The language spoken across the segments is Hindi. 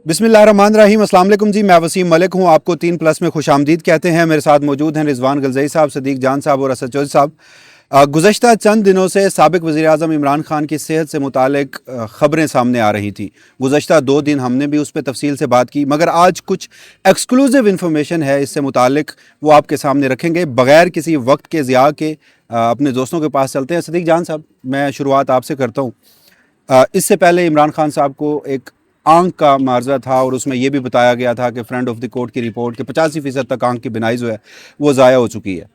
बिस्मिल्लाहिर्रहमानिर्रहीम। अस्सलाम वालेकुम जी, मैं वसीम मलिक हूँ। आपको 3+ में खुशामदीद कहते हैं। मेरे साथ मौजूद हैं रिजवान गलज़ई साहब, सदीक जान साहब और असद चौधरी साहब। गुज़श्ता चंद दिनों से साबिक़ वज़ीर-ए-आज़म इमरान खान की सेहत से मुतालिक ख़बरें सामने आ रही थी। गुज़श्ता 2 दिन हमने भी उस पर तफसील से बात की, मगर आज कुछ एक्सक्लूसिव इन्फॉर्मेशन है इससे मुतालिक, वो आपके सामने रखेंगे। बग़ैर किसी वक्त के ज़िया के अपने दोस्तों के पास चलते हैं। सदीक जान साहब, मैं शुरुआत आपसे करता हूँ। इससे पहले इमरान खान साहब को एक आंख का मार्जा था और उसमें यह भी बताया गया था कि फ्रेंड ऑफ द कोर्ट की रिपोर्ट के 85% तक आंख की बिनाई जो है वो ज़ाया हो चुकी है।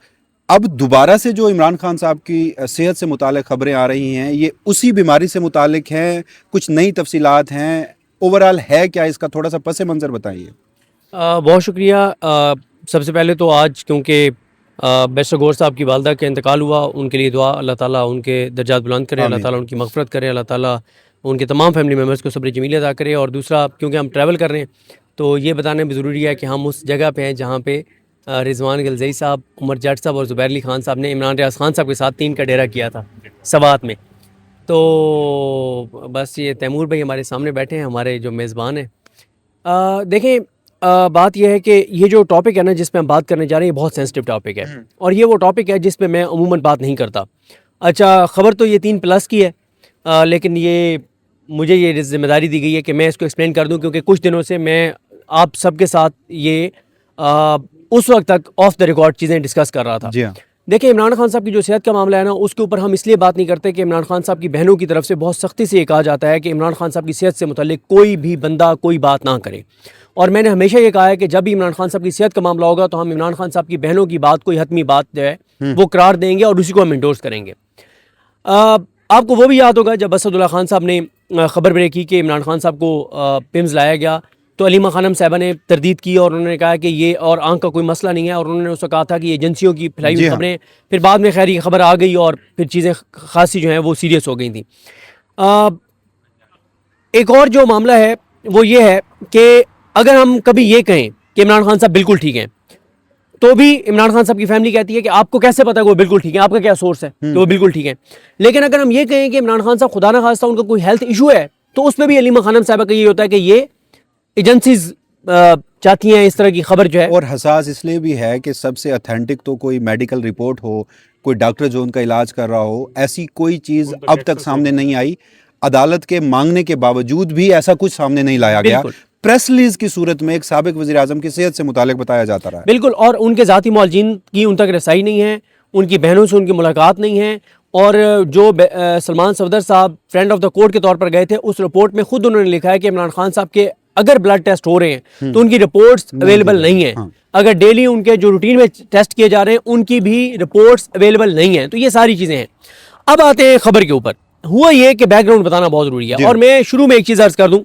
अब दोबारा से जो इमरान खान साहब की सेहत से मुतालिक ख़बरें आ रही हैं, ये उसी बीमारी से मुतालिक हैं, कुछ नई तफसीलात हैं, ओवरऑल है क्या इसका, थोड़ा सा पस मंज़र बताइए। बहुत शुक्रिया। सबसे पहले तो आज क्योंकि बैरिस्टर गौहर साहब की वालदा का इंतकाल हुआ, उनके लिए दुआ, अल्लाह ताला उनके दर्जात बुलंद करे, अल्लाह ताला उनकी मग़फ़िरत करे, अल्लाह ताला उनके तमाम फैमिली मेम्बर्स को सब्र जमील अता करे। और दूसरा, क्योंकि हम ट्रैवल कर रहे हैं तो ये बताना भी ज़रूरी है कि हम उस जगह पे हैं जहाँ पे रिजवान गलज़ई साहब, उमर जट साहब और ज़ुबैर अली खान साहब ने इमरान रियाज़ खान साहब के साथ 3 का डेरा किया था सवात में। तो बस ये तैमूर भाई हमारे सामने बैठे हैं, हमारे जो मेज़बान हैं। देखें, बात यह है कि ये जो टॉपिक है ना जिस पे हम बात करने जा रहे हैं, ये बहुत सेंसिटिव टॉपिक है और ये वो टॉपिक है जिस पे मैं अमूमन बात नहीं करता। अच्छा, ख़बर तो ये 3+ की है, लेकिन ये मुझे ये जिम्मेदारी दी गई है कि मैं इसको एक्सप्लेन कर दूं, क्योंकि कुछ दिनों से मैं आप सबके साथ ये उस वक्त तक ऑफ द रिकॉर्ड चीज़ें डिस्कस कर रहा था। जी हाँ। देखिए, इमरान खान साहब की जो सेहत का मामला है ना, उसके ऊपर हम इसलिए बात नहीं करते कि इमरान खान साहब की बहनों की तरफ से बहुत सख्ती से ये कहा जाता है कि इमरान खान साहब की सेहत से मुतल्लिक कोई भी बंदा कोई बात ना करे। और मैंने हमेशा ये कहा है कि जब भी इमरान खान साहब की सेहत का मामला होगा तो हम इमरान खान साहब की बहनों की बात, कोई हतमी बात जो है वो करार देंगे और उसी को हम इंडोर्स करेंगे। आपको वो भी याद होगा जब असदुल्ला खान साहब ने ख़बर ब्रेक की कि इमरान खान साहब को पिम्स लाया गया, तो अलीमा खानम साहबा ने तरदीद की और उन्होंने कहा कि ये और आंख का कोई मसला नहीं है, और उन्होंने उसको कहा था कि ये एजेंसियों की फैलाई हुई खबरें। फिर बाद में खैर ये खबर आ गई और फिर चीज़ें खासी जो हैं वो सीरियस हो गई थी। एक और जो मामला है वो ये है कि अगर हम कभी ये कहें कि इमरान खान साहब बिल्कुल ठीक हैं, तो भी इमरान खान साहब की फैमिली कहती है कि आपको कैसे पता है वो बिल्कुल ठीक है, आपका क्या सोर्स है कि वो बिल्कुल ठीक है। लेकिन अगर हम ये कहें कि इमरान खान साहब खुदा ना खास्ता उनका कोई हेल्थ इशू है, तो उसमें भी अलीमा खानम साहबा का ये होता है कि ये एजेंसीज चाहती हैं इस तरह की खबर जो है। और हसास इसलिए भी है कि सबसे ऑथेंटिक तो कोई मेडिकल रिपोर्ट हो, कोई डॉक्टर जो उनका इलाज कर रहा हो, ऐसी कोई चीज़ अब तक सामने नहीं आई। अदालत के मांगने के बावजूद भी ऐसा कुछ सामने नहीं लाया गया। प्रेस रिलीज की सूरत में एक साबिक वज़ीर आज़म की सेहत से मुतालिक बताया जाता रहा है। बिल्कुल, और उनके ज़ाती मुआलजीन की उन तक रसाई नहीं है, उनकी बहनों से उनकी मुलाकात नहीं है। और जो सलमान सफदर साहब फ्रेंड ऑफ द कोर्ट के तौर पर गए थे, उस रिपोर्ट में खुद उन्होंने लिखा है कि इमरान खान साहब के अगर ब्लड टेस्ट हो रहे हैं तो उनकी रिपोर्ट्स अवेलेबल नहीं है। अगर डेली उनके जो रूटीन में टेस्ट किए जा रहे हैं उनकी भी रिपोर्ट्स अवेलेबल नहीं है। तो ये सारी चीज़ें हैं। अब आते हैं खबर के ऊपर। हुआ ये कि बैकग्राउंड बताना बहुत ज़रूरी है, और मैं शुरू में एक चीज़ अर्ज़ कर दूं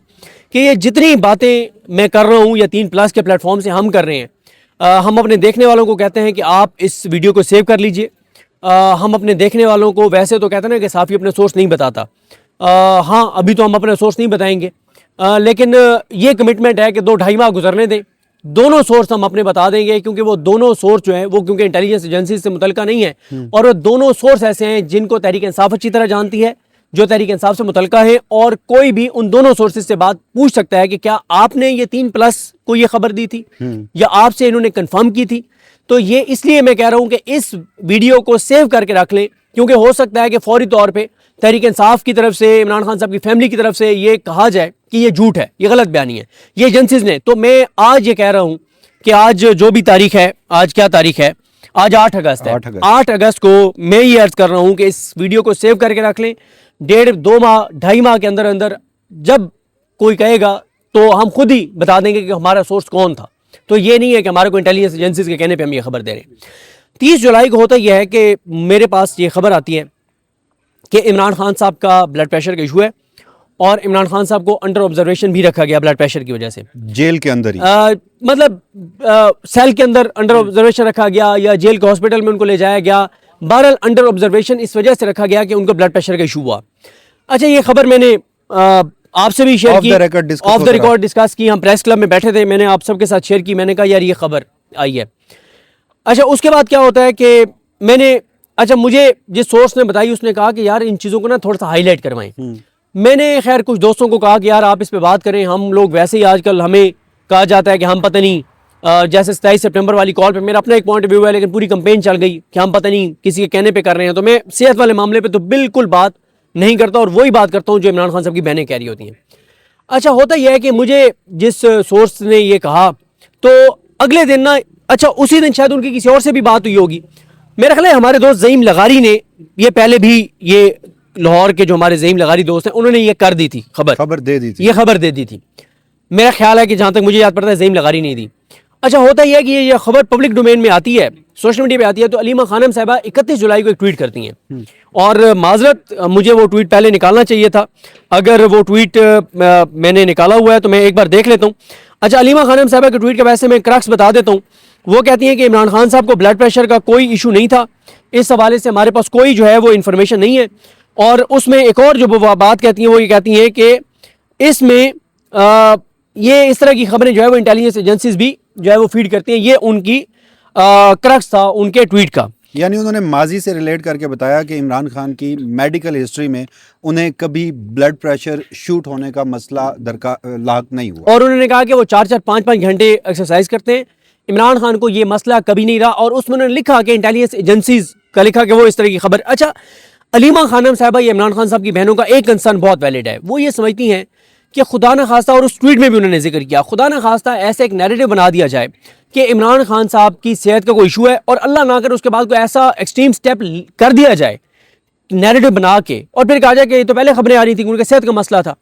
कि ये जितनी बातें मैं कर रहा हूँ या 3+ के प्लेटफॉर्म से हम कर रहे हैं, हम अपने देखने वालों को कहते हैं कि आप इस वीडियो को सेव कर लीजिए। हम अपने देखने वालों को, वैसे तो कहते हैं ना कि साफ़ी अपने सोर्स नहीं बताता, हाँ अभी तो हम अपने सोर्स नहीं बताएंगे, लेकिन ये कमिटमेंट है कि 2-2.5 माह गुजरने दें, दोनों सोर्स हम अपने बता देंगे, क्योंकि वो दोनों सोर्स जो हैं वो क्योंकि इंटेलिजेंस एजेंसी से मुतल्लिका नहीं है, और वो दोनों सोर्स ऐसे हैं जिनको तहरीक इंसाफ अच्छी तरह जानती है, जो तहरीक इंसाफ से मुतल्लिका है, और कोई भी उन दोनों सोर्सेज से बात पूछ सकता है कि क्या आपने ये 3+ को ये खबर दी थी या आपसे इन्होंने कंफर्म की थी। तो ये इसलिए मैं कह रहा हूं कि इस वीडियो को सेव करके रख लें, क्योंकि हो सकता है कि फौरी तौर पे तहरीक इंसाफ की तरफ से, इमरान खान साहब की फैमिली की तरफ से ये कहा जाए कि ये झूठ है, ये गलत बयानी है, ये एजेंसीज ने। तो मैं आज ये कह रहा हूं कि आज जो भी तारीख है, आज क्या तारीख है, आज 8 अगस्त है। 8 अगस्त को मैं ये अर्ज कर रहा हूं कि इस वीडियो को सेव करके रख लें। 1.5-2 माह 2.5 माह के अंदर अंदर जब कोई कहेगा तो हम खुद ही बता देंगे कि हमारा सोर्स कौन था। तो ये नहीं है कि हमारे को इंटेलिजेंस एजेंसीज के कहने पे हम ये खबर दे रहे हैं। 30 जुलाई को होता यह है कि मेरे पास ये खबर आती है कि इमरान खान साहब का ब्लड प्रेशर का इशू है, और इमरान खान साहब को अंडर ऑब्जर्वेशन भी रखा गया ब्लड प्रेशर की वजह से। जेल के अंदर ही, मतलब सेल के अंदर अंडर ऑब्जर्वेशन रखा गया या जेल के हॉस्पिटल में उनको ले जाया गया। बहरहाल अंडर ऑब्जर्वेशन इस वजह से रखा गया कि उनको ब्लड प्रेशर का इशू हुआ। अच्छा, ये खबर मैंने आपसे भी शेयर की, ऑफ द रिकॉर्ड डिस्कस की, हम प्रेस क्लब में बैठे थे, मैंने आप सबके साथ शेयर की। मैंने कहा यार ये खबर आई है। अच्छा, उसके बाद क्या होता है कि मैंने, अच्छा मुझे जिस सोर्स ने बताई उसने कहा कि यार इन चीज़ों को ना थोड़ा सा हाईलाइट करवाएं। मैंने खैर कुछ दोस्तों को कहा कि यार आप इस पे बात करें, हम लोग वैसे ही आजकल हमें कहा जाता है कि हम पता नहीं जैसे 27 सितंबर वाली कॉल पे मेरा अपना एक पॉइंट ऑफ व्यू है, लेकिन पूरी कंपेन चल गई कि हम पता नहीं किसी के कहने पे कर रहे हैं। तो मैं सेहत वाले मामले पे तो बिल्कुल बात नहीं करता और वही बात करता हूँ जो इमरान खान साहब की बहनें कह रही होती हैं। अच्छा, होता यह है कि मुझे जिस सोर्स ने ये कहा तो अगले दिन ना, अच्छा उसी दिन शायद उनकी किसी और से भी बात हुई होगी, मेरा ख्याल है हमारे दोस्त ज़ईम लगारी ने ये पहले भी ये लाहौर के जो हमारे ज़ईम लगारी दोस्त हैं उन्होंने ये कर दी थी, खबर दे दी थी, ये खबर दे दी थी। मेरा ख्याल है कि जहाँ तक मुझे याद पड़ता है ज़ईम लगारी नहीं दी। अच्छा, होता यह है कि ये खबर पब्लिक डोमेन में आती है, सोशल मीडिया पे आती है, तो अलीमा खानम साहिबा 31 जुलाई को एक ट्वीट करती हैं और माजरत मुझे वो ट्वीट पहले निकालना चाहिए था, अगर वो ट्वीट मैंने निकाला हुआ है तो मैं एक बार देख लेता हूँ। अच्छा, अलीमा खानम साहिबा के ट्वीट का वैसे मैं क्रक्स बता देता हूँ। वो कहती हैं कि इमरान खान साहब को ब्लड प्रेशर का कोई इशू नहीं था, इस हवाले से हमारे पास कोई जो है वो इन्फॉर्मेशन नहीं है। और उसमें एक और जो वो बात कहती हैं वो ये कहती हैं कि इसमें ये इस तरह की खबरें जो है वो इंटेलिजेंस एजेंसीज भी जो है वो फीड करती हैं। ये उनकी क्रक्स था उनके ट्वीट का। यानी उन्होंने माजी से रिलेट करके बताया कि इमरान खान की मेडिकल हिस्ट्री में उन्हें कभी ब्लड प्रेशर शूट होने का मसला लाक नहीं हुआ, और उन्होंने कहा कि वो 4-4 5-5 घंटे एक्सरसाइज करते हैं, इमरान खान को ये मसला कभी नहीं रहा। और उसमें उन्होंने लिखा कि इंटेलिजेंस एजेंसीज का लिखा कि वो इस तरह की खबर। अच्छा, अलीमा खानम साहिबा ये इमरान खान साहब की बहनों का एक कंसर्न बहुत वैलिड है। वो ये समझती हैं कि खुदा न खास्ता, और उस ट्वीट में भी उन्होंने जिक्र किया, खुदा न खास्ता ऐसे एक नैरेटिव बना दिया जाए कि इमरान खान साहब की सेहत का कोई इशू है और अल्लाह ना करे उसके बाद कोई ऐसा एक्सट्रीम स्टेप कर दिया जाए नैरेटिव बना के, और फिर कहा जाए कि तो पहले खबरें आ रही थी उनके सेहत का मसला था।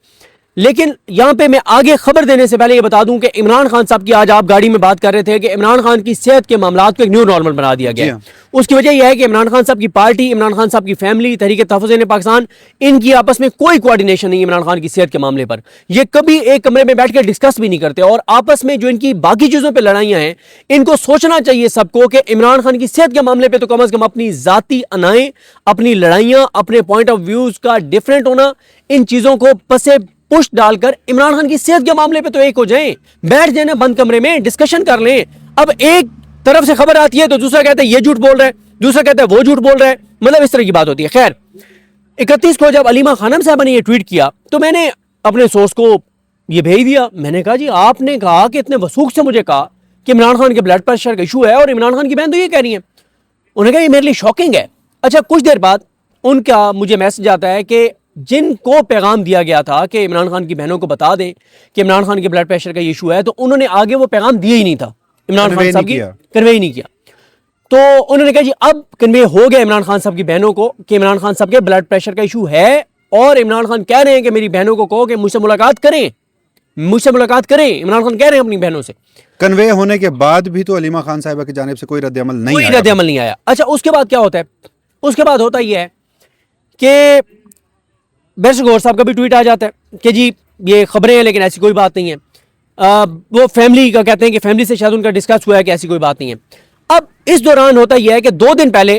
लेकिन यहाँ पे मैं आगे खबर देने से पहले ये बता दूं कि इमरान खान साहब की आज आप गाड़ी में बात कर रहे थे कि इमरान खान की सेहत के मामलात को एक न्यू नॉर्मल बना दिया गया है। उसकी वजह यह है कि इमरान खान साहब की पार्टी, इमरान खान साहब की फैमिली, तहरीक तहफ़्फ़ुज़ पाकिस्तान, इनकी आपस में कोई कोऑर्डिनेशन नहीं इमरान खान की सेहत के मामले पर। ये कभी एक कमरे में बैठ कर डिस्कस भी नहीं करते और आपस में जो इनकी बाकी चीज़ों पर लड़ाइयाँ हैं, इनको सोचना चाहिए सबको कि इमरान खान की सेहत के मामले पर तो कम अज़ कम अपनी ज़ाती अनाएँ, अपनी लड़ाइयाँ, अपने पॉइंट ऑफ व्यूज़ का डिफरेंट होना, इन चीज़ों को पसे पुश डालकर इमरान खान की सेहत के मामले पे तो एक हो जाएं, बैठ जाए ना बंद कमरे में, डिस्कशन कर लें। अब एक तरफ से खबर आती है तो दूसरा कहता है ये झूठ बोल रहा है, दूसरा कहता है वो झूठ बोल रहा है, मतलब इस तरह की बात होती है। खैर, 31 को जब अलीमा खानम साहबा ने ये ट्वीट किया तो मैंने अपने सोर्स को ये भेज दिया। मैंने कहा जी आपने कहा कि इतने वसूख से मुझे कहा कि इमरान खान के ब्लड प्रेशर का इशू है और इमरान खान की बहन तो ये कह रही है। उन्होंने कहा ये मेरे लिए शॉकिंग है। अच्छा, कुछ देर बाद उनका मुझे मैसेज आता है कि जिनको पैगाम दिया गया था कि इमरान खान की बहनों को बता दें कि इमरान खान के ब्लड प्रेशर का इशू है, तो उन्होंने आगे वो पैगाम दिया ही नहीं था, इमरान खान साहब की कन्वे ही नहीं किया। तो उन्होंने कहा जी अब कन्वे हो गया इमरान खान साहब की बहनों को कि इमरान खान साहब के ब्लड प्रेशर का इशू है और इमरान खान कह रहे हैं कि मेरी बहनों को कहो कि मुझसे मुलाकात करें, मुझसे मुलाकात करें। इमरान खान कह रहे हैं अपनी बहनों से। कन्वे होने के बाद भी तो अलीमा खान साहिबा की जानिब से कोई रद्द-ए-अमल नहीं आया। अच्छा, उसके बाद क्या होता है? उसके बाद होता यह है कि बैरिस्टर गौहर साहब का भी ट्वीट आ जाता है कि जी ये खबरें हैं लेकिन ऐसी कोई बात नहीं है। वो फैमिली का कहते हैं कि फैमिली से शायद उनका डिस्कस हुआ है कि ऐसी कोई बात नहीं है। अब इस दौरान होता यह है कि 2 दिन पहले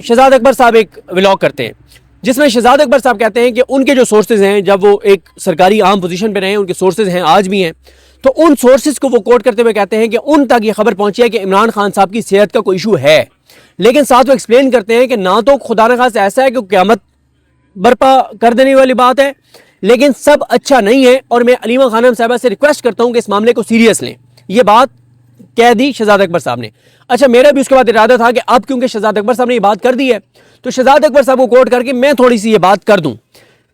शहजाद अकबर साहब एक व्लॉग करते हैं जिसमें शहजाद अकबर साहब कहते हैं कि उनके जो सोर्सेज हैं, जब वो एक सरकारी आम पोजीशन पे रहे हैं, उनके सोर्सेज हैं, आज भी हैं, तो उन सोर्सेज को वो कोट करते हुए कहते हैं कि उन तक ये खबर पहुंची है कि इमरान खान साहब की सेहत का कोई इशू है। लेकिन साथ वो एक्सप्लेन करते हैं कि ना तो खुदा न खास्ता ऐसा है कि क़यामत बर्पा कर देने वाली बात है, लेकिन सब अच्छा नहीं है और मैं अलीमा खानम साहिबा से रिक्वेस्ट करता हूं कि इस मामले को सीरियस लें। ये बात कह दी शहजाद अकबर साहब ने। अच्छा, मेरा भी उसके बाद इरादा था कि अब क्योंकि शहजाद अकबर साहब ने ये बात कर दी है तो शहजाद अकबर साहब को कोट करके मैं थोड़ी सी ये बात कर दूं।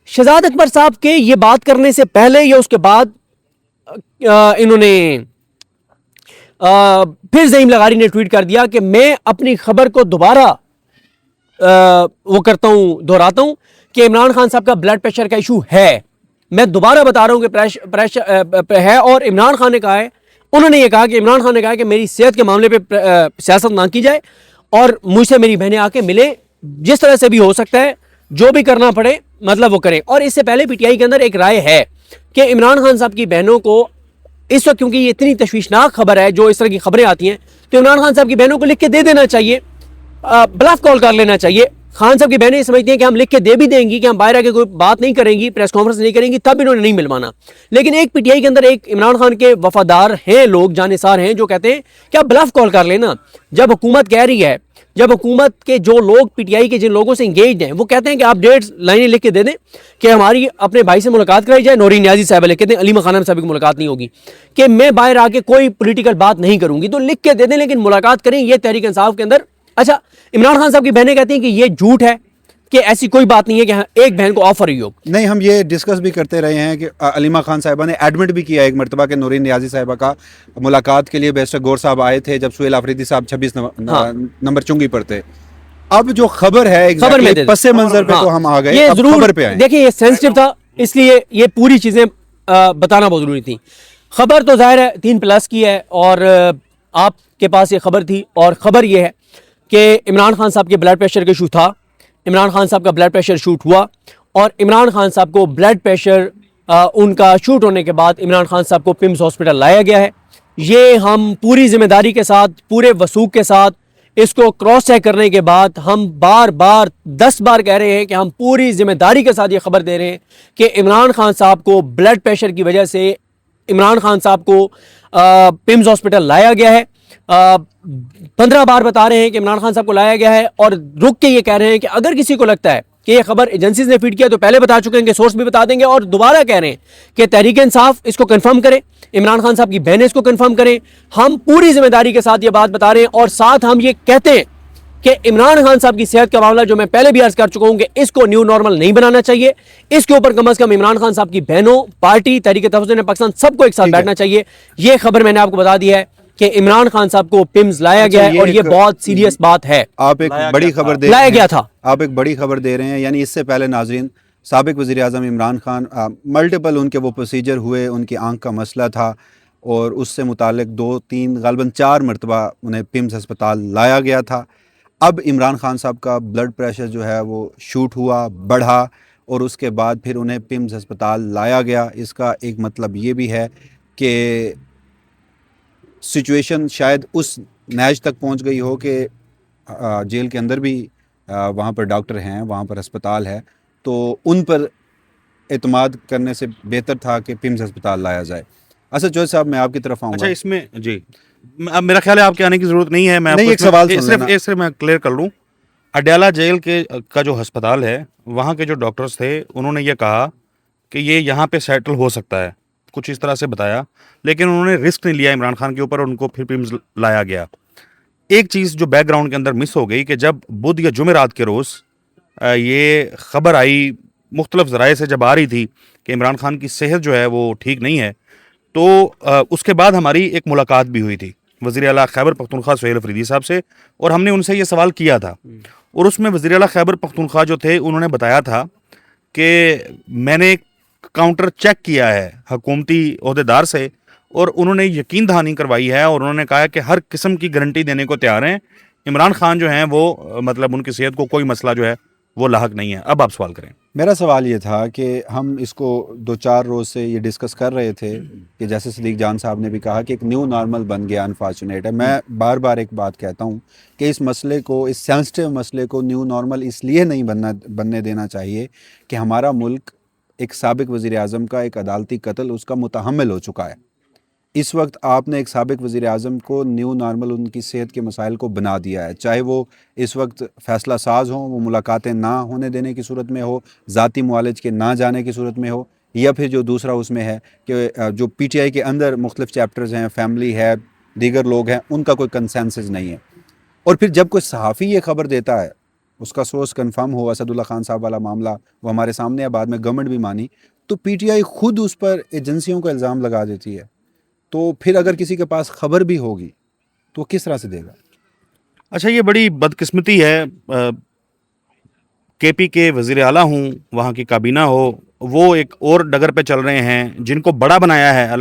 शहजाद अकबर साहब के ये बात करने से पहले या उसके बाद इन्होंने फिर ज़ईम लगारी ने ट्वीट कर दिया कि मैं अपनी खबर को दोबारा वो करता हूं, दोहराता हूं कि इमरान खान साहब का ब्लड प्रेशर का इशू है। मैं दोबारा बता रहा हूं कि प्रेशर है और इमरान खान ने कहा है, उन्होंने ये कहा कि इमरान खान ने कहा कि मेरी सेहत के मामले पे सियासत ना की जाए और मुझसे मेरी बहनें आके मिले, जिस तरह से भी हो सकता है, जो भी करना पड़े मतलब वो करें। और इससे पहले पीटीआई के अंदर एक राय है कि इमरान खान साहब की बहनों को इस वक्त, क्योंकि ये इतनी तशवीशनाक खबर है जो इस तरह की खबरें आती हैं, तो इमरान खान साहब की बहनों को लिख के दे देना चाहिए, ब्लफ कॉल कर लेना चाहिए, खान साहब की बहनें समझती हैं कि हम लिख के दे भी देंगी कि हम बाहर आके कोई बात नहीं करेंगी, प्रेस कॉन्फ्रेंस नहीं करेंगी, तब इन्होंने नहीं मिलवाना। लेकिन एक पीटीआई के अंदर एक इमरान खान के वफादार हैं लोग, जानिसार हैं, जो कहते हैं कि आप ब्लफ कॉल कर लेना। जब हुकूमत कह रही है, जब हुकूमत के जो लोग पीटीआई के जिन लोगों से इंगेज हैं वो कहते हैं कि आप 1.5 लाइनें लिख के दे दें कि हमारी अपने भाई से मुलाकात कराई जाए, नूरी नियाजी साहब लिख के दें, अलीमा खान साहब की मुलाकात नहीं होगी, कि मैं बाहर आके कोई पॉलिटिकल बात नहीं करूंगी, तो लिख के दे दें, लेकिन मुलाकात करें। ये तहरीक इंसाफ के अंदर। अच्छा, इमरान खान साहब की बहनें कहती हैं कि ये झूठ है, कि ऐसी कोई बात नहीं है कि हाँ, एक बहन को ऑफर ही हो। नहीं, हम ये डिस्कस भी करते रहे हैं कि अलीमा खान साहिबा ने एडमिट भी किया एक मरतबा के नूरीन नियाजी साहिबा का मुलाकात के लिए बैरिस्टर गौर साहब आए थे जब सुहेल आफरीदी साहब 26 नंबर चुंगी पर थे। अब जो खबर है खबर में पस्से मंजर पे तो हम आ गए, ये अब जरूर खबर पे आए। देखिए, ये सेंसिटिव था, इसलिए ये पूरी चीजें बताना बहुत जरूरी थी। खबर तो जाहिर है 3+ की है और आपके पास ये खबर थी, और खबर ये है कि इमरान खान साहब के ब्लड प्रेशर का इशू था। इमरान खान साहब का ब्लड प्रेशर शूट हुआ और इमरान खान साहब को ब्लड प्रेशर उनका शूट होने के बाद इमरान खान साहब को पिम्स हॉस्पिटल लाया गया है। ये हम पूरी जिम्मेदारी के साथ, पूरे वसूख के साथ इसको क्रॉस चेक करने के बाद हम बार बार 10 बार कह रहे हैं कि हम पूरी जिम्मेदारी के साथ ये खबर दे रहे हैं कि इमरान खान साहब को ब्लड प्रेशर की वजह से इमरान खान साहब को पिम्स हॉस्पिटल लाया गया है। 15 बार बता रहे हैं कि इमरान खान साहब को लाया गया है, और रुक के ये कह रहे हैं कि अगर किसी को लगता है कि ये खबर एजेंसीज ने फीड किया तो पहले बता चुके हैं, कि सोर्स भी बता देंगे, और दोबारा कह रहे हैं कि तहरीक इंसाफ इसको कंफर्म करे, इमरान खान साहब की बहनें इसको कंफर्म करें। हम पूरी जिम्मेदारी के साथ ये बात बता रहे हैं, और साथ हम ये कहते हैं कि इमरान खान साहब की सेहत का मामला, जो मैं पहले भी अर्ज कर चुका हूं कि इसको न्यू नॉर्मल नहीं बनाना चाहिए। इसके ऊपर कम से कम इमरान खान साहब की बहनों, पार्टी, तहरीक तहफ़्फ़ुज़ पाकिस्तान, सबको एक साथ बैठना चाहिए। ये खबर मैंने आपको बता दी है कि इमरान खान साहब को पिम्स लाया गया है, और ये बहुत सीरियस बात है। आप एक बड़ी खबर दे लाया गया था, आप एक बड़ी खबर दे रहे हैं। यानी इससे पहले नाजरीन, साबिक वज़ीर आज़म इमरान खान मल्टीपल उनके वो प्रोसीजर हुए, उनकी आंख का मसला था, और उससे मुतालिक 2-3 ग़ालिबन 4 मरतबा उन्हें पिम्स अस्पताल लाया गया था। अब इमरान खान साहब का ब्लड प्रेशर जो है वो शूट हुआ, बढ़ा, और उसके बाद फिर उन्हें पिम्स अस्पताल लाया गया। इसका एक मतलब ये भी है कि सिचुएशन शायद उस नैज तक पहुंच गई हो कि जेल के अंदर भी वहाँ पर डॉक्टर हैं, वहाँ पर अस्पताल है, तो उन पर एतमाद करने से बेहतर था कि पिम्स अस्पताल लाया जाए। असद जोहर साहब, मैं आपकी तरफ आऊँगा। अच्छा, इसमें जी अब मेरा ख्याल है आपके आने की ज़रूरत नहीं है। मैं नहीं, आपको एक सवाल सुन लेना। सिर्फ मैं क्लियर कर लूँ। अडयाला जेल का जो अस्पताल है, वहाँ के जो डॉक्टर्स थे, उन्होंने ये कहा कि ये यहाँ पे सेटल हो सकता है, कुछ इस तरह से बताया, लेकिन उन्होंने रिस्क नहीं लिया इमरान खान के ऊपर, और उनको फिर पिम्स लाया गया। एक चीज़ जो बैकग्राउंड के अंदर मिस हो गई कि जब बुध या जुमेरात के रोज़ ये खबर आई, मुख्तलिफ ज़राए से जब आ रही थी कि इमरान खान की सेहत जो है वो ठीक नहीं है, तो उसके बाद हमारी एक मुलाकात भी हुई थी वज़ीर आला खैबर पख्तूनख्वा सुहेल आफरीदी साहब से, और हमने उनसे ये सवाल किया था। और उसमें वज़ीर आला खैबर पख्तूनख्वा जो थे, उन्होंने बताया था कि मैंने काउंटर चेक किया है हुकूमती ओहदेदार से, और उन्होंने यकीन दहानी करवाई है, और उन्होंने कहा कि हर किस्म की गारंटी देने को तैयार हैं। इमरान खान जो हैं वो मतलब उनकी सेहत को कोई मसला जो है वो लाहक नहीं है। अब आप सवाल करें। मेरा सवाल ये था कि हम इसको 2-4 रोज़ से ये डिस्कस कर रहे थे कि जैसे सदीक जान साहब ने भी कहा कि एक न्यू नॉर्मल बन गया, अनफॉर्चुनेट है। मैं बार बार एक बात कहता हूँ कि इस मसले को, इस सेंसिटिव मसले को न्यू नॉर्मल इसलिए नहीं बनने देना चाहिए कि हमारा मुल्क एक साबिक वज़ीर आज़म का एक अदालती कत्ल उसका मुतहम्मिल हो चुका है। इस वक्त आपने एक साबिक वज़ीर आज़म को न्यू नॉर्मल उनकी सेहत के मसाइल को बना दिया है, चाहे वो इस वक्त फ़ैसला साज हों, वो मुलाकातें ना होने देने की सूरत में हो, ज़ाती मुआलिज के ना जाने की सूरत में हो, या फिर जो दूसरा उसमें है कि जो पीटीआई के अंदर मुख्तलिफ चैप्टर्स हैं, फैमिली है, दीगर लोग हैं, उनका कोई कंसेंसस नहीं है। और फिर जब कोई सहाफ़ी ये खबर देता है, उसका सोर्स कन्फर्म हो, असदुल्ला खान साहब वाला मामला वो हमारे सामने है, बाद में गवर्नमेंट भी मानी, तो पीटीआई खुद उस पर एजेंसियों का इल्ज़ाम लगा देती है। तो फिर अगर किसी के पास खबर भी होगी तो किस तरह से देगा? अच्छा, ये बड़ी बदकिस्मती है। केपी के वज़ीर आला हूँ, वहाँ की काबीना हो, वो एक और डगर पे चल रहे हैं। जिनको बड़ा बनाया है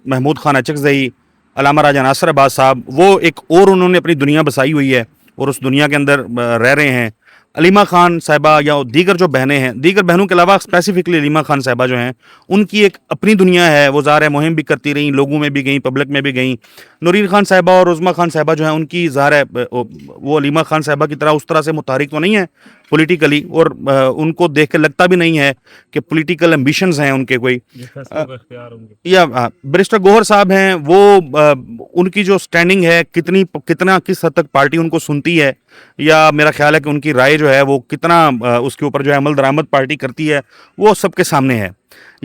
महमूद खान अचकज़ई, अल्लामा राजा नासिर अब्बास साहब, वो एक और उन्होंने अपनी दुनिया बसाई हुई है और उस दुनिया के अंदर रह रहे हैं। अलीमा खान साहिबा या दीगर जो बहनें हैं, दीगर बहनों के अलावा स्पेसिफिकली अलीमा खान साहिबा जो हैं, उनकी एक अपनी दुनिया है। वो ज़ाहिर है मुहिम भी करती रहीं, लोगों में भी गई, पब्लिक में भी गई। नूरीन खान साहिबा और उज़मा खान साहिबा जो हैं, उनकी ज़ाहिर है वो अलीमा खान साहिबा की तरह उस तरह से मुतारिक तो नहीं है पॉलिटिकली, और उनको देख के लगता भी नहीं है कि पॉलिटिकल एम्बिशंस हैं उनके कोई। या बैरिस्टर गौहर साहब हैं, वो उनकी जो स्टैंडिंग है, किस हद तक पार्टी उनको सुनती है, या मेरा ख्याल है कि उनकी राय जो है वो कितना उसके ऊपर जो है अमल दरामद पार्टी करती है, वो सबके सामने है।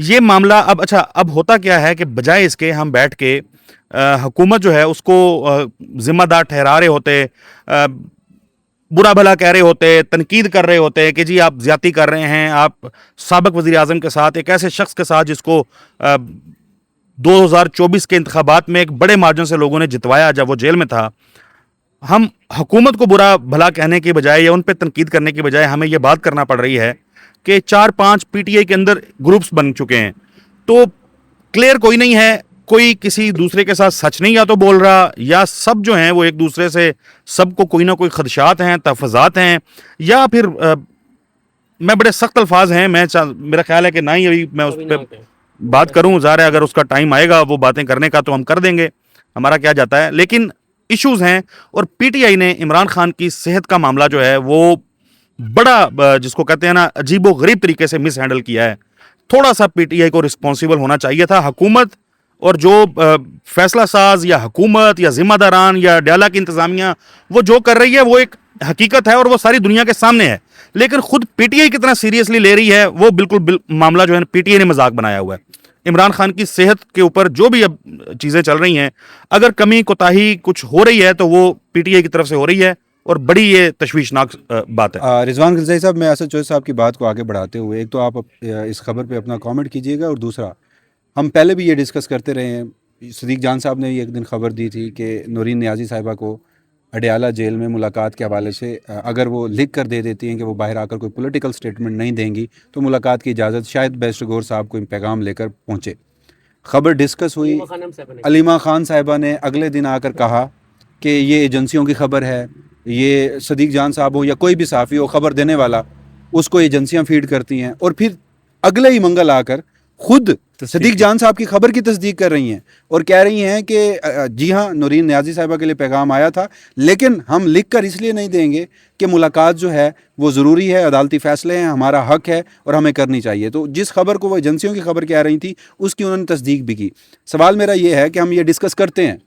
ये मामला अब होता क्या है कि बजाय इसके हम बैठ के हुकूमत जो है उसको जिम्मेदार ठहरा रहे होते, बुरा भला कह रहे होते, तनकीद कर रहे होते कि जी आप ज्यादती कर रहे हैं, आप साबिक वज़ीर आज़म के साथ, एक ऐसे शख्स के साथ जिसको 2024 के इंतखाबात में एक बड़े मार्जिन से लोगों ने जितवाया जब वो जेल में था। हम हुकूमत को बुरा भला कहने के बजाय या उन पर तनकीद करने के बजाय हमें ये बात करना पड़ रही है कि 4-5 पीटीआई के अंदर ग्रुप्स बन चुके हैं, तो क्लियर कोई नहीं है, कोई किसी दूसरे के साथ सच नहीं या तो बोल रहा, या सब जो हैं वो एक दूसरे से, सबको कोई ना कोई खदशात हैं, तहफ़्फ़ुज़ात हैं, या फिर मैं बड़े सख्त अल्फाज हैं, मेरा ख्याल है कि ना ही अभी मैं उस पर बात करूं। ज़ाहिर है अगर उसका टाइम आएगा वो बातें करने का तो हम कर देंगे, हमारा क्या जाता है, लेकिन इश्यूज़ हैं। और पीटीआई ने इमरान खान की सेहत का मामला जो है वो बड़ा जिसको कहते हैं ना अजीबो गरीब तरीके से मिस हैंडल किया है। थोड़ा सा पीटीआई को रिस्पॉन्सिबल होना चाहिए था। हुकूमत और जो फैसला साज या हुकूमत या जिम्मेदारान या डाला की इंतजामिया वो जो कर रही है वो एक हकीकत है और वो सारी दुनिया के सामने है, लेकिन खुद पीटीआई कितना सीरियसली ले रही है वो बिल्कुल मामला जो है पीटीआई ने मजाक बनाया हुआ है। इमरान खान की सेहत के ऊपर जो भी अब चीज़ें चल रही हैं, अगर कमी कोताही कुछ हो रही है तो वो पीटीआई की तरफ से हो रही है, और बड़ी ये तशवीशनाक बात है। रिजवान गिलज़ाई साहब, मैं असद चौधरी साहब की बात को आगे बढ़ाते हुए, एक तो आप इस खबर पे अपना कमेंट कीजिएगा, और दूसरा हम पहले भी ये डिस्कस करते रहे हैं, सदीक जान साहब ने एक दिन खबर दी थी कि नूरीन नियाज़ी साहिबा को अडयाला जेल में मुलाकात के हवाले से अगर वो लिख कर दे देती हैं कि वो बाहर आकर कोई पॉलिटिकल स्टेटमेंट नहीं देंगी तो मुलाकात की इजाज़त शायद बैरिस्टर गौहर साहब को पैगाम लेकर पहुँचे। खबर डिस्कस हुई, अलीमा खान साहिबा ने अगले दिन आकर कहा कि ये एजेंसियों की खबर है, ये सदीक जान साहब हो या कोई भी साफ़ी हो खबर देने वाला, उसको एजेंसियां फीड करती हैं, और फिर अगले ही मंगल आकर खुद सदीक जान साहब की खबर की तस्दीक कर रही हैं और कह रही हैं कि जी हाँ, नूरीन नियाज़ी साहिबा के लिए पैगाम आया था, लेकिन हम लिख कर इसलिए नहीं देंगे कि मुलाकात जो है वो ज़रूरी है, अदालती फ़ैसले हैं, हमारा हक है और हमें करनी चाहिए। तो जिस खबर को वो एजेंसियों की खबर कह रही थी उसकी उन्होंने तस्दीक भी की। सवाल मेरा ये है कि हम ये डिस्कस करते हैं,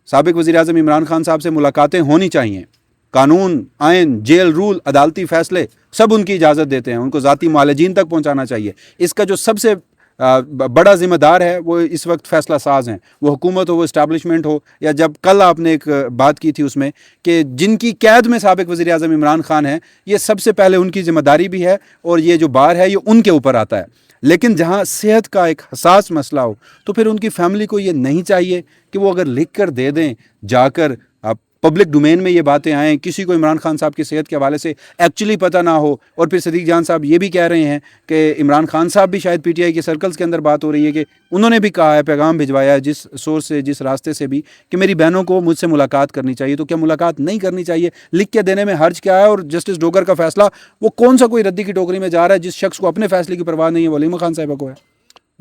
साबिक वज़ीर आज़म इमरान खान साहब से मुलाकातें होनी चाहिए, कानून, आइन, जेल रूल, अदालती फ़ैसले सब उनकी इजाज़त देते हैं, उनको ज़ाती मुआलजीन तक पहुँचाना चाहिए। इसका जो सबसे बड़ा ज़िम्मेदार है वो इस वक्त फ़ैसला साज हैं, वो हुकूमत हो, वो इस्टेब्लिशमेंट हो, या जब कल आपने एक बात की थी उसमें कि जिनकी कैद में साबिक वज़ीर आज़म इमरान खान है, ये सबसे पहले उनकी ज़िम्मेदारी भी है और ये जो बार है ये उनके ऊपर आता है। लेकिन जहाँ सेहत का एक हसास मसला हो तो फिर उनकी फैमिली को ये नहीं चाहिए कि वो अगर लिख कर दे दें, जाकर पब्लिक डोमेन में ये बातें आएँ, किसी को इमरान खान साहब की सेहत के हवाले से एक्चुअली पता ना हो। और फिर सदीक जान साहब ये भी कह रहे हैं कि इमरान खान साहब भी शायद पीटीआई के सर्कल्स के अंदर बात हो रही है कि उन्होंने भी कहा है, पैगाम भिजवाया है जिस सोर्स से, जिस रास्ते से भी, कि मेरी बहनों को मुझसे मुलाकात करनी चाहिए। तो क्या मुलाकात नहीं करनी चाहिए? लिख के देने में हर्ज क्या है? और जस्टिस डोगर का फैसला वो कौन सा कोई रद्दी की टोकरी में जा रहा है? जिस शख्स को अपने फैसले की परवाह नहीं है वो अलीमा खान साहिबा को है।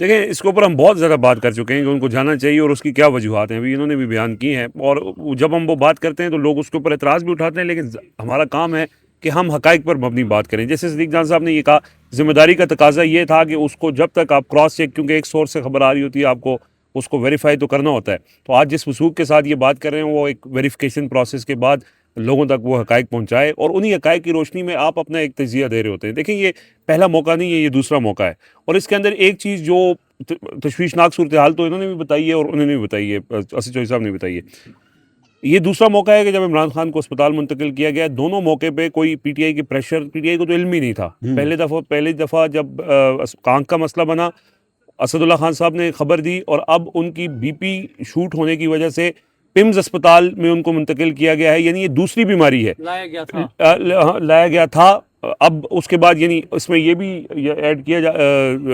देखिए, इसके ऊपर हम बहुत ज़्यादा बात कर चुके हैं कि उनको जाना चाहिए और उसकी क्या वजूहत हैं, अभी इन्होंने भी बयान की हैं। और जब हम वो बात करते हैं तो लोग उसके ऊपर एतराज़ भी उठाते हैं, लेकिन हमारा काम है कि हम हक़ाइक़ पर मबनी बात करें। जैसे सदीक जान साहब ने ये कहा, ज़िम्मेदारी का तकाजा ये था कि उसको जब तक आप क्रॉस चेक, क्योंकि एक सोर्स से खबर आ रही होती है, आपको उसको वेरीफाई तो करना होता है। तो आज जिस वसूख के साथ ये बात कर रहे हैं वो एक वेरिफिकेशन प्रोसेस के बाद लोगों तक वो हक़ाइक़ पहुँचाए, और उन्हीं हक़ाइक़ की रोशनी में आप अपना एक तज़किया दे रहे होते हैं। देखिए, ये पहला मौका नहीं है, ये दूसरा मौका है। और इसके अंदर एक चीज़ जो तशवीशनाक सूरत हाल तो इन्होंने भी बताई है और उन्होंने भी बताई है, असद चौधरी साहब ने बताई है। ये दूसरा मौका है कि जब इमरान खान को अस्पताल मुंतकिल किया गया, दोनों मौके पे कोई पीटीआई की प्रेशर, पीटीआई को तो इल्म ही नहीं था। पहली दफ़ा जब आंख का मसला बना, असदुल्ला खान साहब ने खबर दी, और अब उनकी बीपी शूट होने की वजह से पिम्स अस्पताल में उनको मुंतकिल किया गया है। यानी ये दूसरी बीमारी है, लाया गया था। अब उसके बाद यानी इसमें ये भी ऐड किया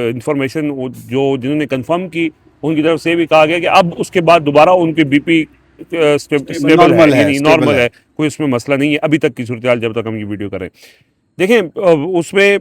इंफॉर्मेशन जो जिन्होंने कंफर्म की उनकी तरफ से भी कहा गया कि अब उसके बाद दोबारा उनकी बीपी स्टेबल है, यानी नॉर्मल है, कोई उसमें मसला नहीं है अभी तक की सूरत हाल जब तक हम ये वीडियो करें। देखें उसमें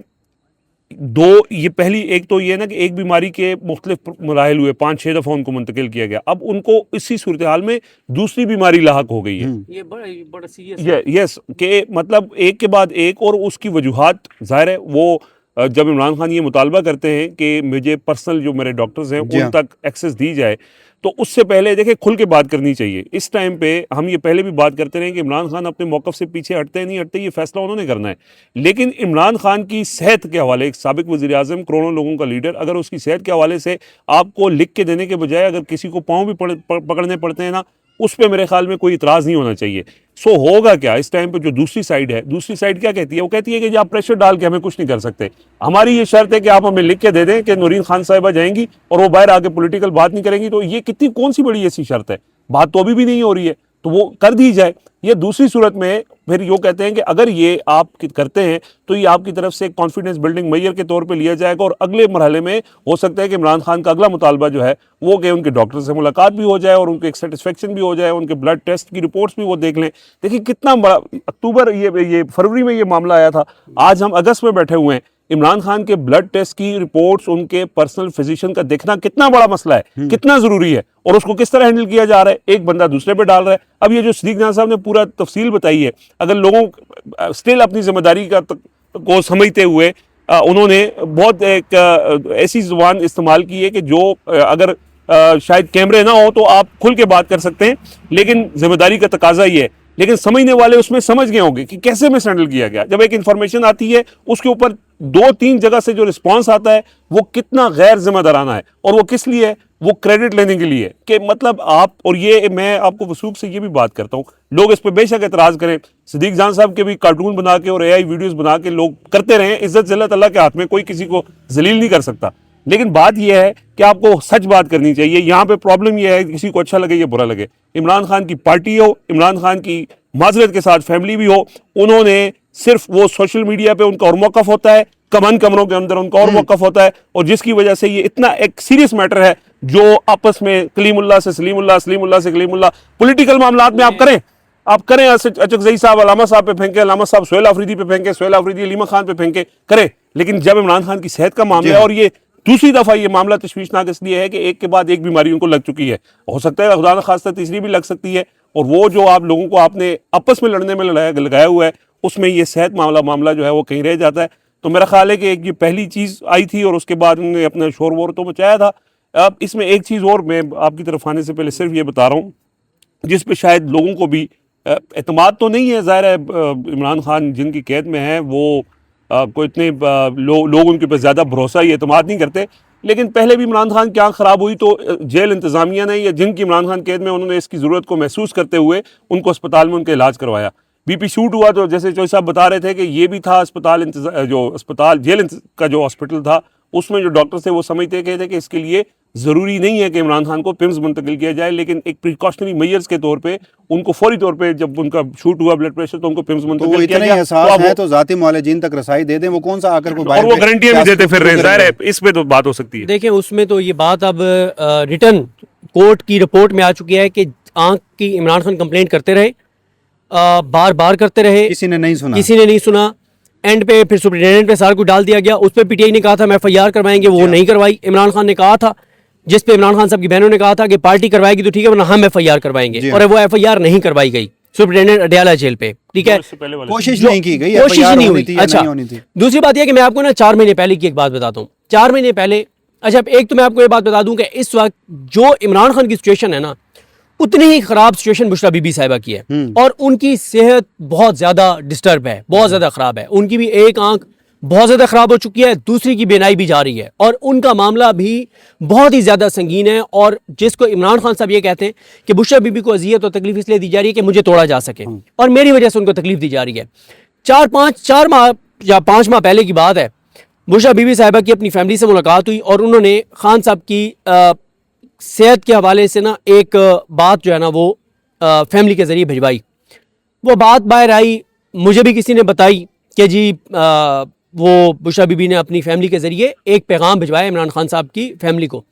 दो, ये पहली एक तो ये है ना कि एक बीमारी के मुख्तलिफ मराहल हुए, 5-6 दफ़ा उनको मुंतकिल किया गया, अब उनको इसी सूरत हाल में दूसरी बीमारी लाहक हो गई है। ये बड़ा सीरियस यस के मतलब एक के बाद एक, और उसकी वजूहात ज़ाहिर है वो जब इमरान खान ये मुतालबा करते हैं कि मुझे पर्सनल जो मेरे डॉक्टर्स हैं जी उन हाँ। तक एक्सेस दी जाए, तो उससे पहले देखिए खुल के बात करनी चाहिए। इस टाइम पे हम ये पहले भी बात करते रहे कि इमरान खान अपने मौक़िफ़ से पीछे हटते नहीं हटते, ये फैसला उन्होंने करना है। लेकिन इमरान खान की सेहत के हवाले, एक साबिक वज़ीर-ए-आज़म, करोड़ों लोगों का लीडर, अगर उसकी सेहत के हवाले से आपको लिख के देने के बजाय अगर किसी को पाँव भी पकड़ने पड़ते हैं ना, उस पर मेरे ख्याल में कोई इतराज़ नहीं होना चाहिए। सो होगा क्या इस टाइम पे, जो दूसरी साइड है, दूसरी साइड क्या कहती है? वो कहती है कि आप प्रेशर डाल के हमें कुछ नहीं कर सकते, हमारी ये शर्त है कि आप हमें लिख के दे दें कि नूरीन खान साहिबा जाएंगी और वो बाहर आके पॉलिटिकल बात नहीं करेंगी। तो ये कितनी कौन सी बड़ी ऐसी शर्त है? बात तो अभी भी नहीं हो रही है, तो वो कर दी जाए। ये दूसरी सूरत में फिर यूँ कहते हैं कि अगर ये आप करते हैं तो ये आपकी तरफ से कॉन्फिडेंस बिल्डिंग मैयर के तौर पे लिया जाएगा, और अगले मरहले में हो सकता है कि इमरान खान का अगला मुतालबा जो है वो कि उनके डॉक्टर से मुलाकात भी हो जाए और उनके एक सेटिस्फेक्शन भी हो जाए, उनके ब्लड टेस्ट की रिपोर्ट्स भी वो देख लें। देखिए कितना बड़ा, अक्टूबर ये फरवरी में ये मामला आया था, आज हम अगस्त में बैठे हुए हैं। इमरान खान के ब्लड टेस्ट की रिपोर्ट्स उनके पर्सनल फिजिशियन का देखना कितना बड़ा मसला है, कितना जरूरी है, और उसको किस तरह हैंडल किया जा रहा है, एक बंदा दूसरे पे डाल रहा है। अब ये जो सदीक जान साहब ने पूरा तफसील बताई है, अगर लोगों स्टिल अपनी जिम्मेदारी को समझते हुए उन्होंने बहुत एक ऐसी जुबान इस्तेमाल की है कि जो अगर शायद कैमरे ना हो तो आप खुल के बात कर सकते हैं, लेकिन जिम्मेदारी का तकाजा ही है। लेकिन समझने वाले उसमें समझ गए होंगे कि कैसे मिस हैंडल किया गया। जब एक इंफॉर्मेशन आती है उसके ऊपर 2-3 जगह से जो रिस्पांस आता है वो कितना गैर जिम्मेदाराना है, और वो किस लिए है? वो क्रेडिट लेने के लिए, कि मतलब आप, और ये मैं आपको वसूख से ये भी बात करता हूँ, लोग इस पर बेशक एतराज़ करें, सदीक जान साहब के भी कार्टून बना के और AI वीडियोस बना के लोग करते रहे, इज्जत ज़िल्लत अल्लाह के हाथ में, कोई किसी को जलील नहीं कर सकता। लेकिन बात यह है कि आपको सच बात करनी चाहिए। यहाँ पे प्रॉब्लम यह है कि किसी को अच्छा लगे या बुरा लगे, इमरान खान की पार्टी हो, इमरान खान की माजरत के साथ फैमिली भी हो, उन्होंने सिर्फ वो सोशल मीडिया पे उनका और मौक़िफ़ होता है, कमरों के अंदर उनका और मौक़िफ़ होता है, और जिसकी वजह से ये इतना एक सीरियस मैटर है जो आपस में कलीमुल्लाह से सलीमुल्लाह, सलीमुल्लाह से कलीमुल्लाह, पॉलिटिकल मामलात में आप करें अचकज़ई साहब अलामा साहब पे फेंके, अलामा साहब सुहेल आफरीदी पे फेंके, सुहेल आफरीदी अलीमा खान पे फेंके, करें। लेकिन जब इमरान खान की सेहत का मामला है, और ये दूसरी दफा ये मामला तशवीशनाक इसलिए है कि एक के बाद एक बीमारी उनको लग चुकी है, हो सकता है खुदा न खास्ता तीसरी भी लग सकती है, और वो जो आप लोगों को आपने आपस में लड़ने में लगाया हुआ है, उसमें ये सेहत मामला जो है वो कहीं रह जाता है। तो मेरा ख्याल है कि एक ये पहली चीज़ आई थी, और उसके बाद उन्होंने अपना शोर वोर तो मचाया था। अब इसमें एक चीज़ और मैं आपकी तरफ आने से पहले सिर्फ ये बता रहा हूँ, जिस पे शायद लोगों को भी एतमाद तो नहीं है, ज़ाहिर है इमरान खान जिनकी कैद में है वो कोई इतने लोग उनके ऊपर ज़्यादा भरोसा या एतमाद नहीं करते। लेकिन पहले भी इमरान खान की आँख ख़राब हुई तो जेल इंतज़ामिया ने, या जिनकी इमरान खान कैद में, उन्होंने इसकी ज़रूरत को महसूस करते हुए उनको अस्पताल में उनका इलाज करवाया। BP शूट हुआ तो जैसे चौधरी साहब बता रहे थे कि ये भी था अस्पताल जेल का जो हॉस्पिटल था, उसमें जो डॉक्टर थे वो समझते थे कि इसके लिए ज़रूरी नहीं है कि इमरान खान को पिम्स मुंतकिल किया जाए, लेकिन एक प्रिकॉशनरी मेजर्स के तौर पे उनको फौरी तौर पे जब उनका शूट हुआ ब्लड प्रेशर तो उनको पिम्स मुंतकिल किया गया। एहसास है तो जाती मुआलिजीन तक रसाई दे दें, वो कौन सा आकर और वो गारंटियां भी देते फिर रहे, ज़ाहिर है इस पे तो बात हो सकती है। देखिए उसमें तो ये बात अब रिटर्न कोर्ट की रिपोर्ट में आ चुकी है कि आंख की इमरान खान कंप्लेंट करते रहे, बार बार करते रहे, किसी ने नहीं सुना, एंड पे फिर सुप्रिटेंडेंट पे सारा कुछ डाल दिया गया। उस पर PTI ने कहा था मैं FIR करवाएंगे, वो नहीं करवाई। इमरान खान ने कहा था, जिस पे इमरान खान साहब की बहनों ने कहा था कि पार्टी करवाएगी तो ठीक है, वरना हम FIR करवाएंगे, और वो FIR नहीं करवाई गई सुप्रिटेंडेंट अडयाला जेल पे, ठीक है, कोशिश नहीं की गई, कोशिश नहीं हुई। अच्छा, नहीं होनी थी। दूसरी बात यह कि मैं आपको ना 4 महीने पहले की एक बात बताता हूँ। 4 महीने पहले, अच्छा एक तो मैं आपको ये बात बता दूं कि इस वक्त जो इमरान खान की सिचुएशन है ना, उतनी ही खराब सिचुएशन बुशरा बीबी साहिबा की है, और उनकी सेहत बहुत ज्यादा डिस्टर्ब है, बहुत ज्यादा खराब है। उनकी भी एक आंख बहुत ज्यादा खराब हो चुकी है, दूसरी की बेनाई भी जा रही है, और उनका मामला भी बहुत ही ज्यादा संगीन है। और जिसको इमरान खान साहब ये कहते हैं कि बुशरा बीबी को अजियत और तकलीफ इसलिए दी जा रही है कि मुझे तोड़ा जा सके, और मेरी वजह से उनको तकलीफ दी जा रही है। 4 माह या 5 माह पहले की बात है, बुशरा बीबी साहिबा की अपनी फैमिली से मुलाकात हुई, और उन्होंने खान साहब की सेहत के हवाले से ना एक बात जो है ना वो फैमिली के ज़रिए भिजवाई। वो बात बाहर आई, मुझे भी किसी ने बताई कि जी वो बुशरा बीबी ने अपनी फैमिली के ज़रिए एक पैगाम भिजवाया इमरान खान साहब की फैमिली को।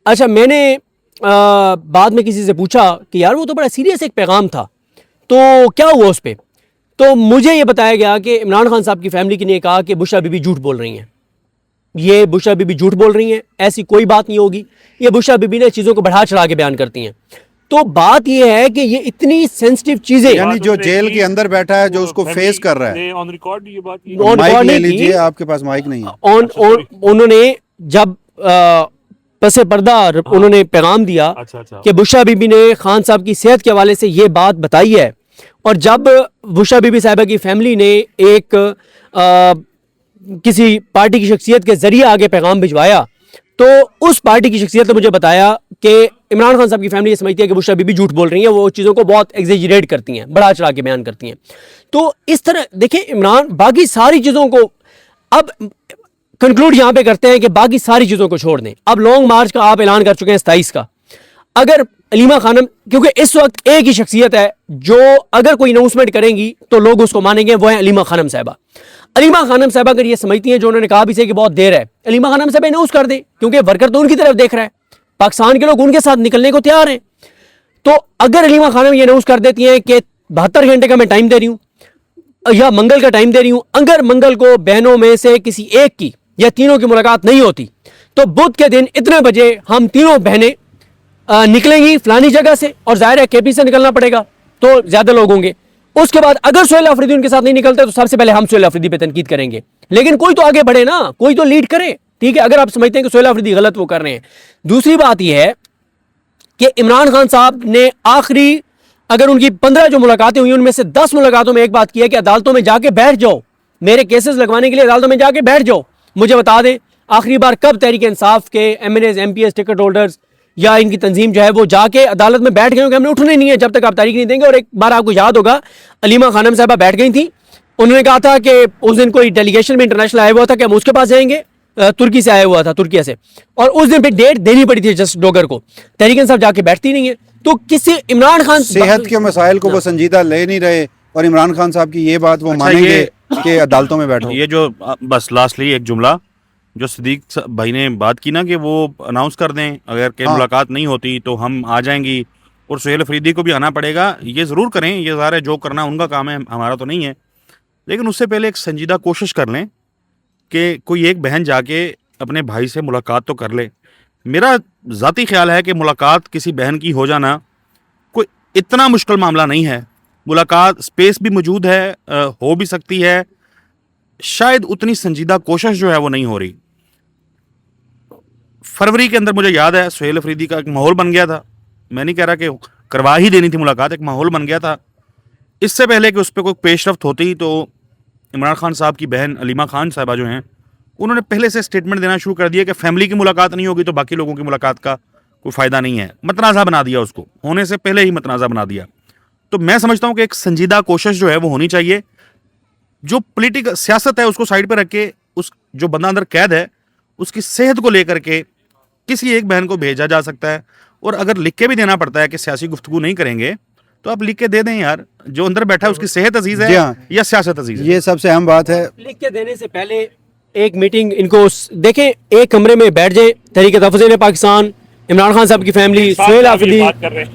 अच्छा, मैंने बाद में किसी से पूछा कि यार वो तो बड़ा सीरियस एक पैगाम था, तो क्या हुआ उस पर? तो मुझे ये बताया गया कि इमरान खान साहब की फैमिली ने कहा कि बुशरा बीबी झूठ बोल रही हैं, ये बुशरा बीबी झूठ बोल रही हैं, ऐसी कोई बात नहीं होगी, ये बुशरा बीबी ने चीज़ों को बढ़ा चढ़ा के बयान करती हैं। तो बात ये है कि ये इतनी सेंसिटिव चीज़ें, यानी जो जेल के अंदर बैठा है, जो उसको फेस कर रहा है, ऑन रिकॉर्ड ये बात की। ऑन माइक रिकॉर्ड ले नहीं की, लीजिए, आपके पास माइक नहीं है। उन्होंने जब पसे पर्दा उन्होंने पैगाम दिया अच्छा। कि बुशरा बीबी ने खान साहब की सेहत के हवाले से ये बात बताई है, और जब बुशरा बीबी साहिबा की फैमिली ने एक किसी पार्टी की शख्सियत के जरिए आगे पैगाम भिजवाया, तो उस पार्टी की शख्सियत ने मुझे बताया कि इमरान खान साहब की फैमिली ये समझती है कि बुशरा बीबी झूठ बोल रही हैं, वो चीज़ों को बहुत एग्जेजरेट करती हैं, बढ़ा चढ़ा के बयान करती हैं। तो इस तरह देखिए, इमरान बाकी सारी चीज़ों को अब कंक्लूड यहाँ पे करते हैं कि बाकी सारी चीज़ों को छोड़ दें। अब लॉन्ग मार्च का आप ऐलान कर चुके हैं 27 का। अगर अलीमा खानम, क्योंकि इस वक्त एक ही शख्सियत है जो अगर कोई अनाउंसमेंट करेंगी तो लोग उसको मानेंगे, वो है अलीमा खानम साहिबा। अलीमा खानम साहिबा अगर ये समझती हैं, जो उन्होंने कहा भी से कि बहुत देर है, अलीमा खानम साहिबा अनाउंस कर दे, क्योंकि वर्कर तो उनकी तरफ देख रहा है, पाकिस्तान के लोग उनके साथ निकलने को तैयार हैं। तो अगर अलीमा खानम ये अनाउंस कर देती हैं कि 72 घंटे का मैं टाइम दे रही हूँ या मंगल का टाइम दे रही हूँ, अगर मंगल को बहनों में से किसी एक की या तीनों की मुलाकात नहीं होती तो बुध के दिन इतने बजे हम तीनों बहनें निकलेंगी फलानी जगह से, और जाहिर है केपी से निकलना पड़ेगा तो ज्यादा लोग होंगे। उसके बाद अगर सोहेल अफरीदी उनके साथ नहीं निकलते तो सबसे पहले हम सोहेल अफरीदी पे तनकीद करेंगे, लेकिन कोई तो आगे बढ़े ना, कोई तो लीड करे, ठीक है, अगर आप समझते हैं कि सोहेल अफरीदी गलत वो कर रहे हैं। दूसरी बात यह है कि इमरान खान साहब ने आखिरी अगर उनकी 15 जो मुलाकातें हुई उनमें से 10 मुलाकातों में एक बात की है कि अदालतों में जाके बैठ जाओ, मेरे केसेस लगवाने के लिए अदालतों में जाके बैठ जाओ, मुझे बता दें आखिरी बार कब तहरीक इंसाफ के एमएनएस एमपीएस टिकट होल्डर्स या इनकी तंजीम जो है वो जाके अदालत में बैठ गए कि हमने उठने नहीं है जब तक आप तारीख नहीं देंगे। और एक बार आपको याद होगा अलीमा खानम साहिबा बैठ गई थी, उन्होंने कहा था कि उस दिन कोई डेलीगेशन में इंटरनेशनल आया हुआ था कि हम उसके पास जाएंगे, तुर्की से आया हुआ था, तुर्की से, और उस दिन पे डेट देनी पड़ी थी जस्ट डोगर को, तहरीक इंसाफ जाके बैठती नहीं है। तो किसी इमरान खान सेहत के मसाइल को वो संजीदा ले नहीं रहे, और इमरान खान साहब की ये बात वो मानेंगे कि अदालतों में बैठो। ये जो बस लास्टली एक जुमला जो सिद्दीक भाई ने बात की ना कि वो अनाउंस कर दें अगर के मुलाकात नहीं होती तो हम आ जाएंगी और सोहेल अफरीदी को भी आना पड़ेगा, ये ज़रूर करें, ये ज़ाहिर है जो करना उनका काम है, हमारा तो नहीं है। लेकिन उससे पहले एक संजीदा कोशिश कर लें कि कोई एक बहन जाके अपने भाई से मुलाकात तो कर ले। मेरा ज़ाती ख्याल है कि मुलाकात किसी बहन की हो जाना कोई इतना मुश्किल मामला नहीं है, मुलाकात स्पेस भी मौजूद है, हो भी सकती है, शायद उतनी संजीदा कोशिश जो है वो नहीं हो रही। फरवरी के अंदर मुझे याद है सोहेल अफरीदी का एक माहौल बन गया था, मैं नहीं कह रहा कि करवा ही देनी थी मुलाकात, एक माहौल बन गया था। इससे पहले कि उस पर कोई पेशरफ्त होती तो इमरान खान साहब की बहन अलीमा खान साहिबा जो हैं उन्होंने पहले से स्टेटमेंट देना शुरू कर दिया कि फैमिली की मुलाकात नहीं होगी तो बाकी लोगों की मुलाकात का कोई फ़ायदा नहीं है, मतनाज़ा बना दिया, उसको होने से पहले ही मतनाज़ा बना दिया। तो मैं समझता हूँ कि एक संजीदा कोशिश जो है वो होनी चाहिए, जो पॉलिटिकल सियासत है उसको साइड पर रख के उस जो बंदा अंदर कैद है उसकी सेहत को लेकर के किसी एक बहन को भेजा जा सकता है, और अगर लिख के भी देना पड़ता है कि सियासी गुफ्तगू नहीं करेंगे तो आप लिख के दे दें यार, जो अंदर बैठा है उसकी सेहत अजीज है या सियासत अजीज है। ये सबसे अहम बात है। लिख के देने से पहले एक मीटिंग इनको देखें, एक कमरे में बैठ जाए तहरीक तहफ़्फ़ुज़ पाकिस्तान, इमरान खान साहब की फैमिली, सोहेल अफरीदी,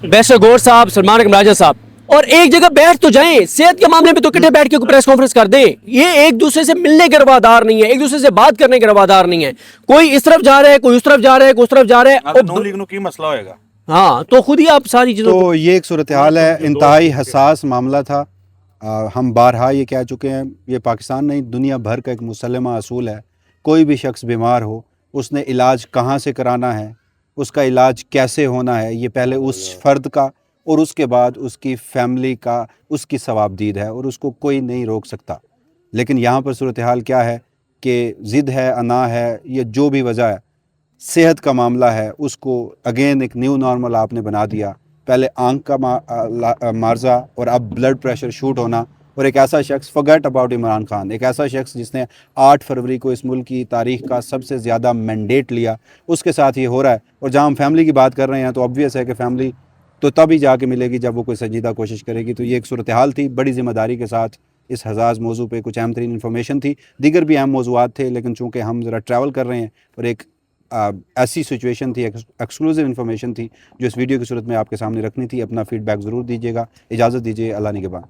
बैरिस्टर गौर साहब, सलमान अकरम राजा साहब, और एक जगह बैठ तो जाएं, सेहत के मामले में तो इकट्ठे बैठ के प्रेस कॉन्फ्रेंस कर दें। ये एक दूसरे से मिलने के रवादार नहीं है, एक दूसरे से बात करने के रवादार नहीं है, कोई इस तरफ जा रहा है, कोई उस तरफ जा रहा है, कोई उस तरफ जा रहा है, की मसला होगा। हाँ, तो खुद ही आप सारी चीज़ों तो ये एक सूरत हाल है, इंतहाई हसास मामला था। हम बारहा ये कह चुके हैं, ये पाकिस्तान नहीं दुनिया भर का एक मुसल्लमा असूल है, कोई भी शख्स बीमार हो उसने इलाज कहाँ से कराना है, उसका इलाज कैसे होना है, ये पहले उस फ़र्द का और उसके बाद उसकी फैमिली का, उसकी सवाबदीद है और उसको कोई नहीं रोक सकता। लेकिन यहाँ पर सूरत हाल क्या है कि ज़िद है, अना है, ये जो भी वजह है, सेहत का मामला है, उसको अगेन एक न्यू नॉर्मल आपने बना दिया। पहले आंख का मार्जा और अब ब्लड प्रेशर शूट होना, और एक ऐसा शख्स, फॉरगेट अबाउट इमरान खान, एक ऐसा शख्स जिसने 8 फरवरी को इस मुल्क की तारीख का सबसे ज़्यादा मैंडेट लिया, उसके साथ ये हो रहा है। और जहाँ हम फैमिली की बात कर रहे हैं तो ऑब्वियस है कि फैमिली तो तभी जाके मिलेगी जब वो कोई संजीदा कोशिश करेगी। तो ये एक सूरत हाल थी, बड़ी ज़िम्मेदारी के साथ इस हज़ाज़ मौजू पे कुछ अहम तरीन इन्फॉर्मेशन थी, दीगर भी अहम मौज़ूआत थे, लेकिन चूँकि हम ज़रा ट्रैवल कर रहे हैं और एक ऐसी सिचुएशन थी, एक्सक्लूसिव इन्फॉर्मेशन थी जो इस वीडियो की सूरत में आपके सामने रखनी थी। अपना फ़ीडबैक ज़रूर दीजिएगा। इजाज़त दीजिए, अल्लाह निगहबान।